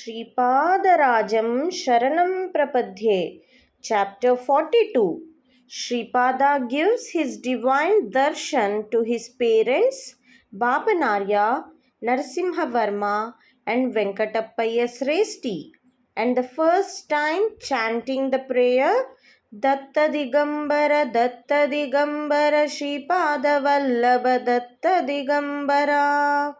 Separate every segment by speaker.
Speaker 1: Sripadarajam Sharanam Prapadhye. Chapter 42. Sripada gives his divine darshan to his parents Bapanarya Narasimha Varma and Venkatappayya Sresthi, and the first time chanting the prayer Datta Digambara Datta Digambara Sripada Vallabha Datta Digambara.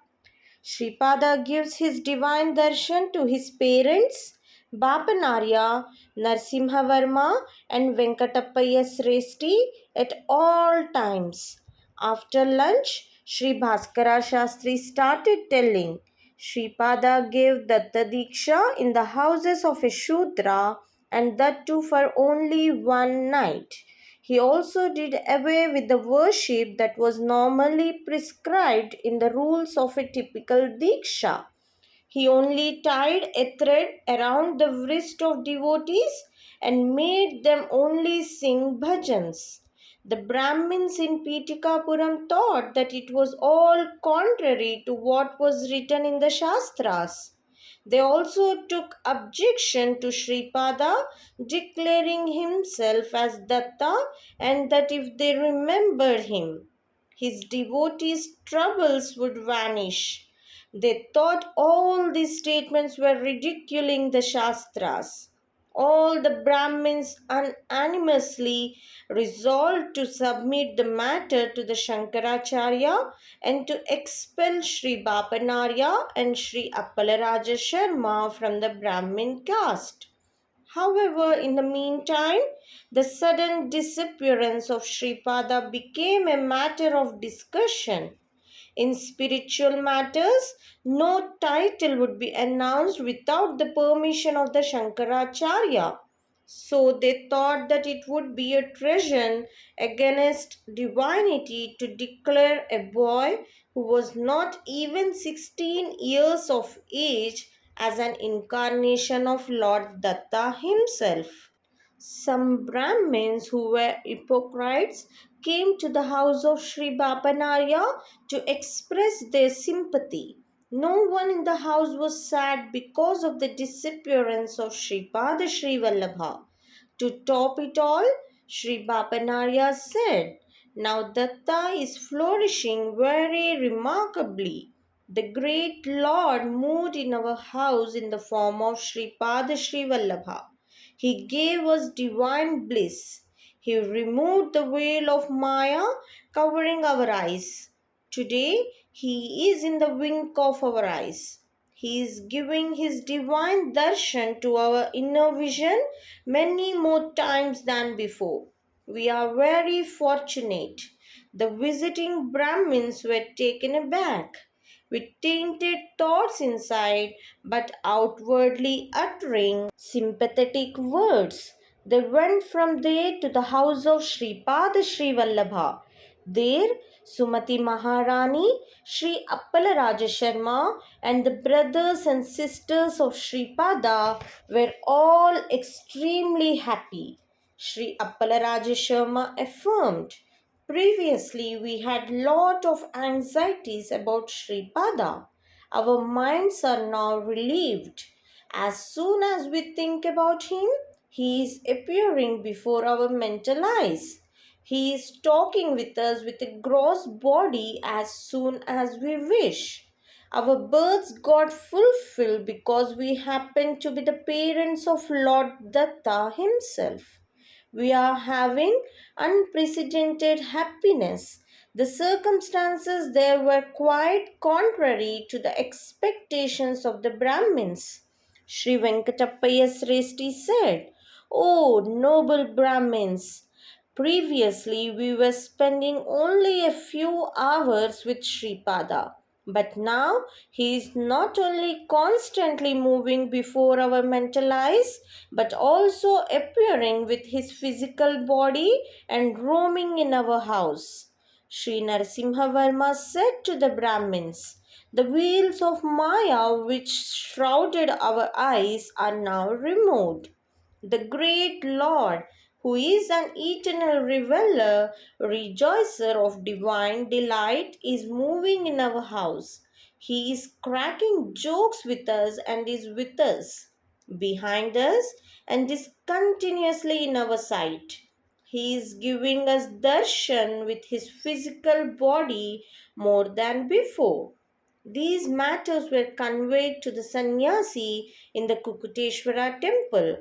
Speaker 1: Sripada gives his divine darshan to his parents Bapanarya Narasimha Varma and Venkatappayya Sresthi at all times. After lunch, Sri Bhaskara Shastri started telling. Sripada gave Datta Diksha in the houses of a Shudra, and that too for only one night. He also did away with the worship that was normally prescribed in the rules of a typical Diksha. He only tied a thread around the wrist of devotees and made them only sing bhajans. The Brahmins in Pitikapuram thought that it was all contrary to what was written in the Shastras. They also took objection to Sripada declaring himself as Datta, and that if they remembered him, his devotees' troubles would vanish. They thought all these statements were ridiculing the Shastras. All the Brahmins unanimously resolved to submit the matter to the Shankaracharya and to expel Sri Bapanarya and Sri Appalaraja Sharma from the Brahmin caste. However, in the meantime, the sudden disappearance of Sripada became a matter of discussion. In spiritual matters, no title would be announced without the permission of the Shankaracharya. So they thought that it would be a treason against divinity to declare a boy who was not even 16 years of age as an incarnation of Lord Datta himself. Some Brahmins who were hypocrites came to the house of Sri Bapanarya to express their sympathy. No one in the house was sad because of the disappearance of Sripada Srivallabha. To top it all, Sri Bapanarya said, "Now Datta is flourishing very remarkably. The great Lord moved in our house in the form of Sripada Srivallabha. He gave us divine bliss. He removed the veil of Maya covering our eyes. Today, He is in the wink of our eyes. He is giving His divine darshan to our inner vision many more times than before. We are very fortunate." The visiting Brahmins were taken aback. With tainted thoughts inside, but outwardly uttering sympathetic words, they went from there to the house of Sripada Srivallabha. There, Sumati Maharani, Sri Appalaraja Sharma, and the brothers and sisters of Sripada were all extremely happy. Sri Appalaraja Sharma affirmed, "Previously, we had lot of anxieties about Sripada. Our minds are now relieved. As soon as we think about him, he is appearing before our mental eyes. He is talking with us with a gross body as soon as we wish. Our births got fulfilled because we happen to be the parents of Lord Datta himself. We are having unprecedented happiness. The circumstances there were quite contrary to the expectations of the Brahmins." Sri Venkatappayya Sresthi said, "O noble Brahmins, previously we were spending only a few hours with Sripada. But now he is not only constantly moving before our mental eyes, but also appearing with his physical body and roaming in our house." Sri Narasimha Varma said to the Brahmins, "The veils of Maya which shrouded our eyes are now removed. The great Lord, who is an eternal revealer, rejoicer of divine delight, is moving in our house. He is cracking jokes with us and is with us, behind us, and is continuously in our sight. He is giving us darshan with his physical body more than before. These matters were conveyed to the sannyasi in the Kukuteshwara temple.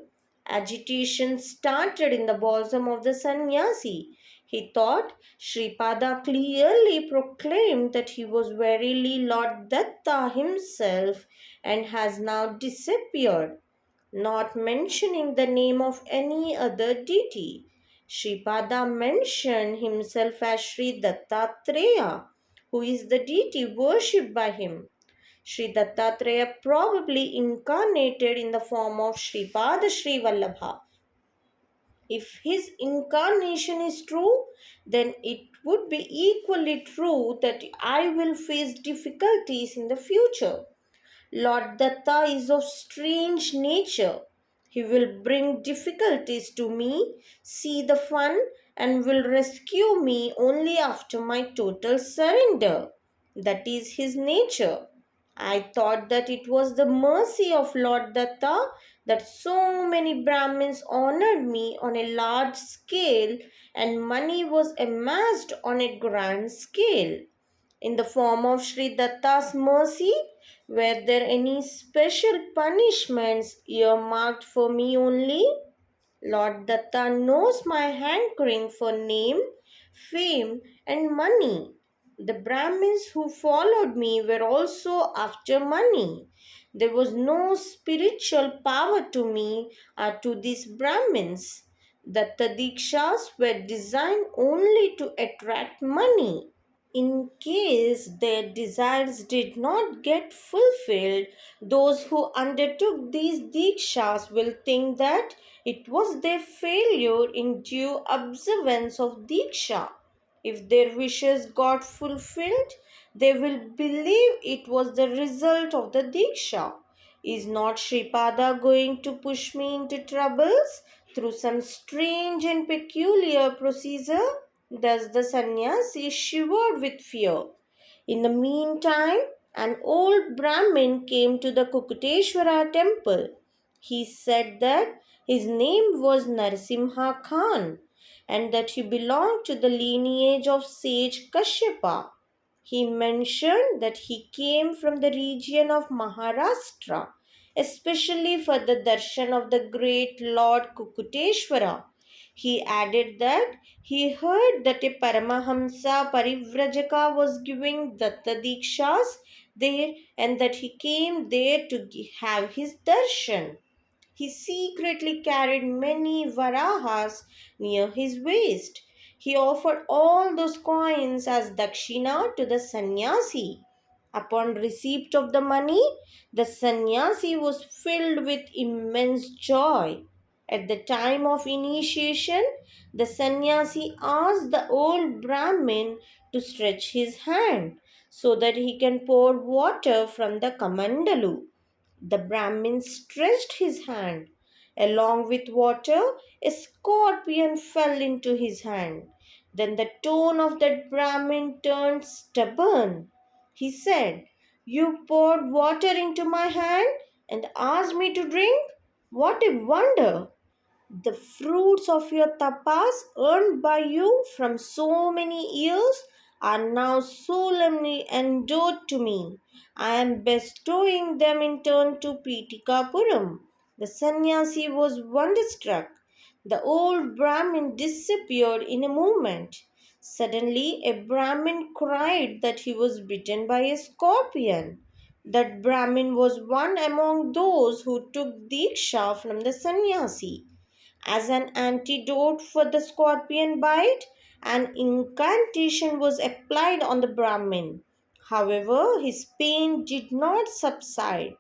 Speaker 1: Agitation started in the bosom of the sannyasi. He thought Sripada clearly proclaimed that he was verily Lord Datta himself and has now disappeared, not mentioning the name of any other deity. Sripada mentioned himself as Sri Dattatreya, who is the deity worshipped by him. Sri Dattatreya probably incarnated in the form of Sripada Srivallabha. If his incarnation is true, then it would be equally true that I will face difficulties in the future. Lord Datta is of strange nature. He will bring difficulties to me, see the fun, and will rescue me only after my total surrender. That is his nature. I thought that it was the mercy of Lord Datta that so many Brahmins honored me on a large scale and money was amassed on a grand scale. In the form of Sri Datta's mercy, were there any special punishments earmarked for me only? Lord Datta knows my hankering for name, fame, and money. The Brahmins who followed me were also after money. There was no spiritual power to me or to these Brahmins. Datta Dikshas were designed only to attract money. In case their desires did not get fulfilled, those who undertook these dikshas will think that it was their failure in due observance of diksha. If their wishes got fulfilled, they will believe it was the result of the diksha. Is not Sripada going to push me into troubles through some strange and peculiar procedure? Thus the sannyasi shivered with fear. In the meantime, an old Brahmin came to the Kukuteshwara temple. He said that his name was Narasimha Khan and that he belonged to the lineage of sage Kashyapa. He mentioned that he came from the region of Maharashtra, especially for the darshan of the great Lord Kukuteshwara. He added that he heard that a Paramahamsa Parivrajaka was giving Datta Dikshas there and that he came there to have his darshan. He secretly carried many varahas near his waist. He offered all those coins as dakshina to the sannyasi. Upon receipt of the money, the sannyasi was filled with immense joy. At the time of initiation, the sannyasi asked the old Brahmin to stretch his hand so that he can pour water from the kamandalu. The Brahmin stretched his hand. Along with water, a scorpion fell into his hand. Then the tone of that Brahmin turned stubborn. He said, "You poured water into my hand and asked me to drink? What a wonder! The fruits of your tapas earned by you from so many years are now solemnly endowed to me. I am bestowing them in turn to Pitikapuram." The sannyasi was wonderstruck. The old Brahmin disappeared in a moment. Suddenly, a Brahmin cried that he was bitten by a scorpion. That Brahmin was one among those who took Diksha from the sannyasi. As an antidote for the scorpion bite, an incantation was applied on the Brahmin. However, his pain did not subside.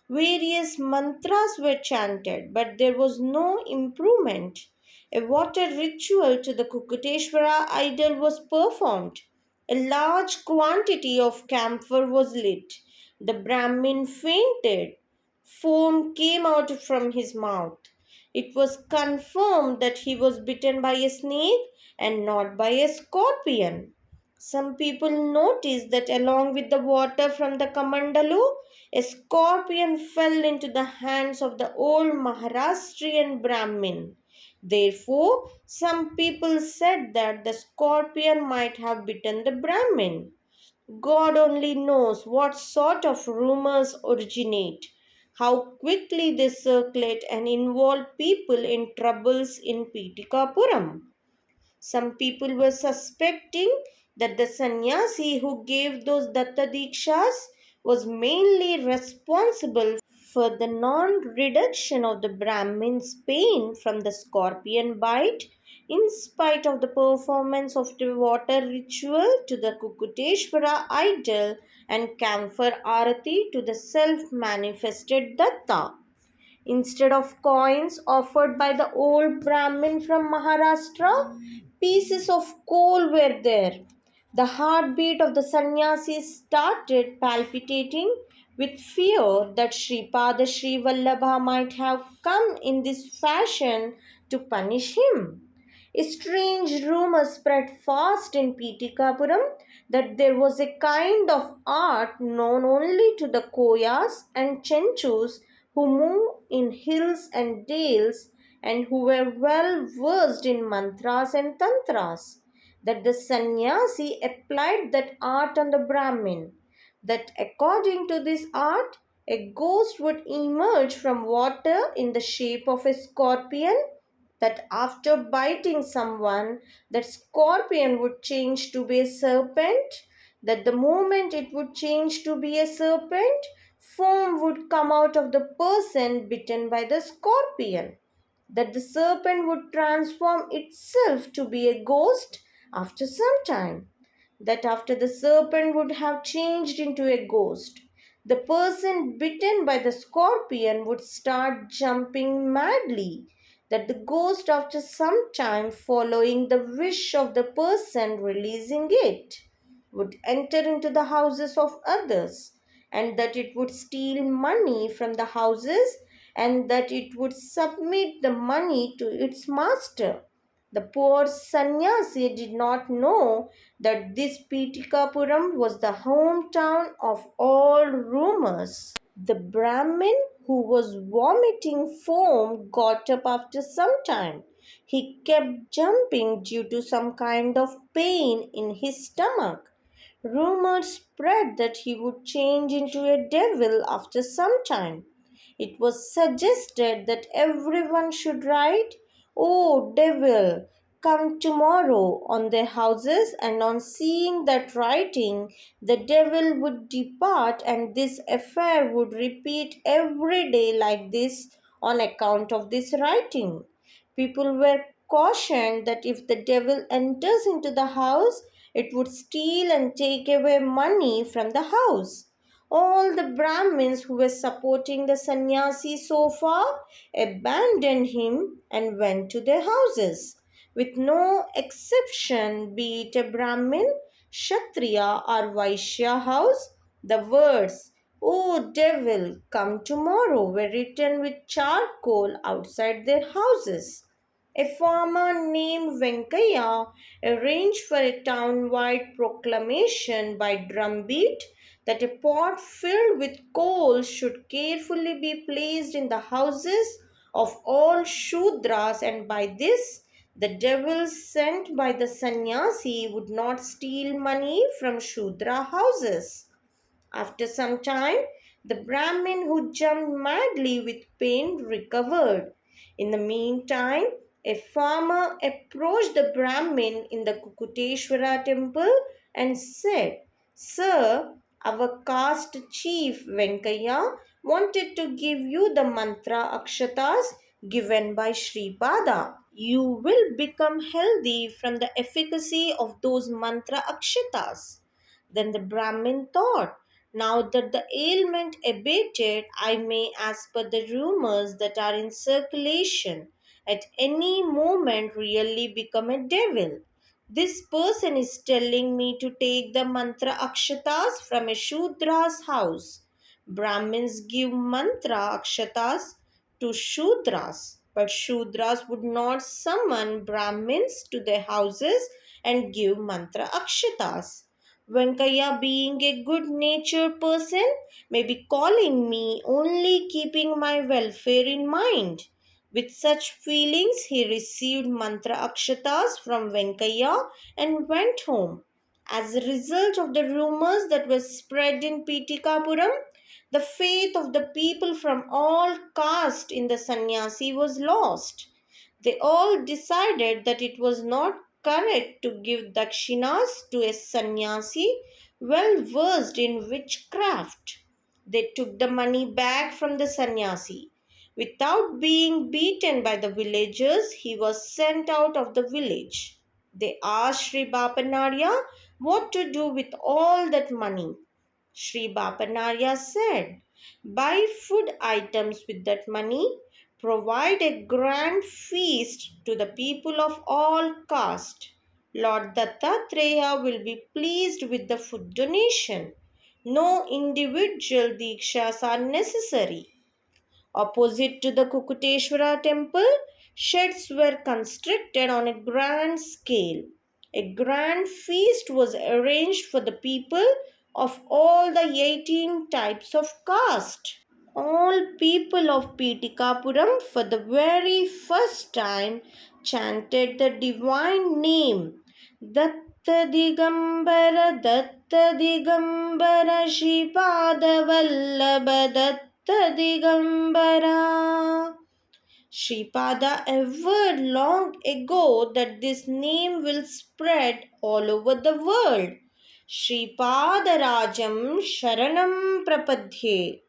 Speaker 1: Various mantras were chanted, but there was no improvement. A water ritual to the Kukuteshwara idol was performed. A large quantity of camphor was lit. The Brahmin fainted. Foam came out from his mouth. It was confirmed that he was bitten by a snake and not by a scorpion. Some people noticed that along with the water from the Kamandalu, a scorpion fell into the hands of the old Maharashtrian Brahmin. Therefore, some people said that the scorpion might have bitten the Brahmin. God only knows what sort of rumors originate, how quickly they circulate and involve people in troubles in Pitikapuram. Some people were suspecting that the sannyasi who gave those Datta Dikshas was mainly responsible for the non reduction of the Brahmin's pain from the scorpion bite, in spite of the performance of the water ritual to the Kukuteshvara idol and camphor arati to the self manifested Datta. Instead of coins offered by the old Brahmin from Maharashtra, pieces of coal were there. The heartbeat of the sannyasi started palpitating with fear that Sripada Srivallabha might have come in this fashion to punish him. A strange rumor spread fast in Pitikapuram that there was a kind of art known only to the Koyas and Chenchus who move in hills and dales and who were well versed in mantras and tantras. That the sannyasi applied that art on the Brahmin. That according to this art, a ghost would emerge from water in the shape of a scorpion, that after biting someone, that scorpion would change to be a serpent, that the moment it would change to be a serpent, foam would come out of the person bitten by the scorpion, that the serpent would transform itself to be a ghost after some time, that after the serpent would have changed into a ghost, the person bitten by the scorpion would start jumping madly, that the ghost, after some time following the wish of the person releasing it, would enter into the houses of others, and that it would steal money from the houses, and that it would submit the money to its master. The poor sannyasi did not know that this Pitikapuram was the hometown of all rumors. The Brahmin who was vomiting foam got up after some time. He kept jumping due to some kind of pain in his stomach. Rumors spread that he would change into a devil after some time. It was suggested that everyone should write, "Oh, devil, come tomorrow," on their houses, and on seeing that writing, the devil would depart, and this affair would repeat every day like this on account of this writing. People were cautioned that if the devil enters into the house, it would steal and take away money from the house. All the Brahmins who were supporting the sannyasi so far abandoned him and went to their houses. With no exception, be it a Brahmin, Kshatriya, or Vaishya house, the words, "Oh devil, come tomorrow," were written with charcoal outside their houses. A farmer named Venkaya arranged for a town-wide proclamation by drumbeat that a pot filled with coal should carefully be placed in the houses of all Shudras, and by this the devils sent by the sannyasi would not steal money from Shudra houses. After some time, the Brahmin who jumped madly with pain recovered. In the meantime, a farmer approached the Brahmin in the Kukuteshvara temple and said, "Sir, our caste chief Venkaya wanted to give you the mantra akshatas given by Sripada. You will become healthy from the efficacy of those mantra akshatas." Then the Brahmin thought, "Now that the ailment abated, I may, as per the rumors that are in circulation, at any moment really become a devil. This person is telling me to take the mantra akshatas from a Shudra's house. Brahmins give mantra akshatas to Shudras, but Shudras would not summon Brahmins to their houses and give mantra akshatas. Venkaya, being a good natured person, may be calling me, only keeping my welfare in mind. With such feelings, he received mantra akshatas from Venkaya and went home. As a result of the rumors that were spread in Pitikapuram, the faith of the people from all castes in the sannyasi was lost. They all decided that it was not correct to give dakshinas to a sannyasi well versed in witchcraft. They took the money back from the sannyasi. Without being beaten by the villagers, he was sent out of the village. They asked Sri Bapanarya what to do with all that money. Sri Bapanarya said, buy food items with that money, provide a grand feast to the people of all caste. Lord Dattatreya will be pleased with the food donation. No individual dikshas are necessary. Opposite to the Kukuteshwara temple, sheds were constructed on a grand scale. A grand feast was arranged for the people of all the 18 types of caste. All people of Pitikapuram for the very first time chanted the divine name Datta Digambara Datta Digambara Sripada Vallabha Datta Digambara. Sripada averred long ago that this name will spread all over the world. Sripada Rajam Sharanam Prapadhye.